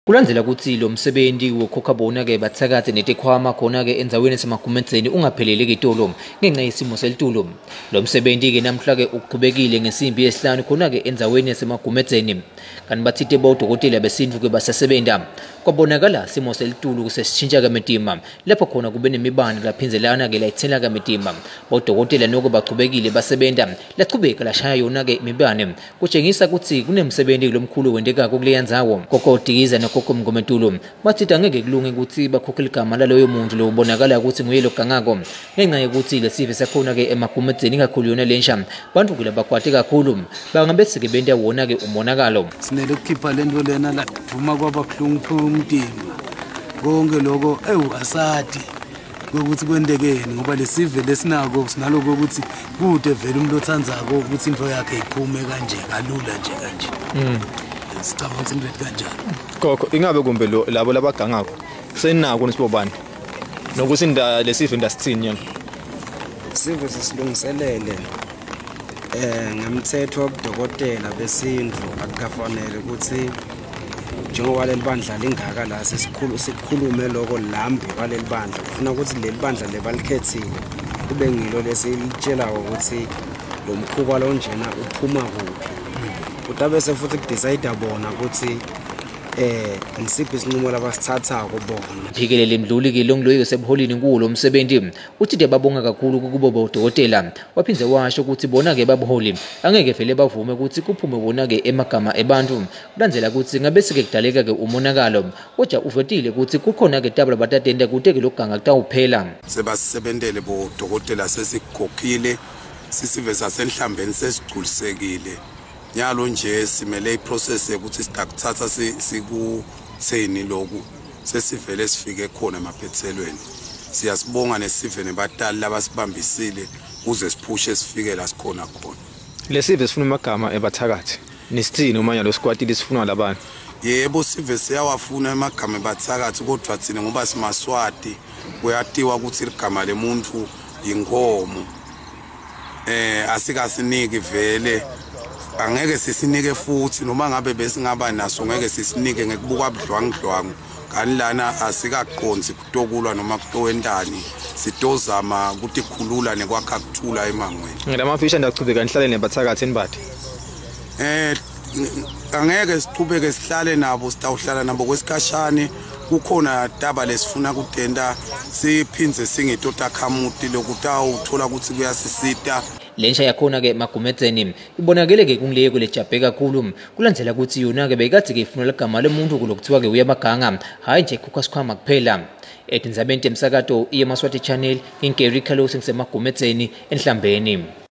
Kulandzela kutsi lo msebenzi wokhokha bona-ke bathakathi netikhwama khona-ke endzaweni yasemagumedzeni ungapheleli kitolo ngenxa yesimo selitulo. Lo msebenzi-ke namhla-ke uqhubekile ngesimbi yesihlanu khona-ke endzaweni yasemagumedzeni. Kanti bathinte bodokotela besintfu-ke basasebenta. Kwabonakala simo selitulo sesitshintsha kamitima lapho khona kube nemibani laphinzelana-ke layithela kamitima. Bodokotela noko baqhubekile basebenta lachubeka lashaya yona-ke imibane kutshengisa kutsi kunemsebenzi lomkhulu wendekako kuleya ndzawo. Kokotikiza Koko Mgometulo bathi angeke kulunge ukuthi bakhokhe igama laloyo muntu lo ubonakala ukuthi nguye lo gangako ngenxa yokuthi lesive sakhona ke emagumedzeni kakhulu yona lensha bantu kule bakwate kakhulu bangabe ke benta wona ke umonakalo sinele ukukhipha lento lena la duma kwabakhulungu umtimba konke lokho asadi ukuthi kwendekeni ngoba lesive lesinako sinaloko ukuthi kude vele umuntu othandzako ukuthi into yakhe iphume kanje kalula nje kanje sicabanga ukuthi kanjani Koko ingabe kumbe labo labagangako senako nisibobani nokuthi lesive ndasithini yana sive sisilungiselele ngemthetho wobudokotela besindlu akufanele ukuthi njengoba leli bandla lingaka la sikhulume lokho lambi waleli bandla ufuna ukuthi leli bandla lebalikhethile kube ngilo lesilitshela ukuthi lo mkhuba lo njena uphuma kuphi utabese futhi kudecide bona ukuthi nisiphi isinqumo labasithathako bona. Jikelele Mdluli-ke longiloyo sebuholini kuwo lo msebenzi uthi babonga kakhulu kubo bodokotela waphindze washo ukuthi bona-ke babuholi angeke vele bavume ukuthi kuphume bona-ke emagama ebantu kulandzela ukuthi ngabe-ke kudaleka-ke umonakalo kodwa uvetile ukuthi kukhona-ke tabla batatenda kute-ke loganga kutawuphela sebasebentele bodokotela sesikhokhile sisive sasenhlambeni sesigculisekile nyalo nje simele iprocess ukuthi sidakuthatha sikutheni lokhu sesivele sifike khona emaphethelweni siyasibonga nesive nebatali labasibambisile uze siphushe sifike la sikhona khona lesive sifuna amagama ebathakathi nisithini umanya lo squad lisifuna labani yebo sive siyawafuna amagama ebathakathi kodwa thina ngoba simaswati kuyatiwa ukuthi igama lemuntu inkomo asikasiniki vele angeke sisinike futhi noma ngabe besingaba naso ngeke sisinike ngekubuka budlwangudlwangu kanti lana asikaqonzi kutokulwa noma kutowendani sitozama ukuthi khulula nekwakha kuthula emangweni ngilamafisha ndachubeka nihlale nebathakathi enibade angeke sichubeke sihlale nabo sitawuhlala nabo kwesikashane kukhona taba lesifuna kutenda siphinze singitota khamuti lokutawuthola ukuthi kuyasisita lensha yakhona-ke magumedzeni ibonakele-ke kungileyo kulejabhe kakhulu kulandzela ukuthi yona-ke beyikade-ke ifuna legama lomuntu kulokuthiwa-ke uyamaganga hhayi nje khokha sikhwama kuphela etindzabeni temsakato iyemaswati channel ingeri khalosi ngisemagumedzeni enhlambeni.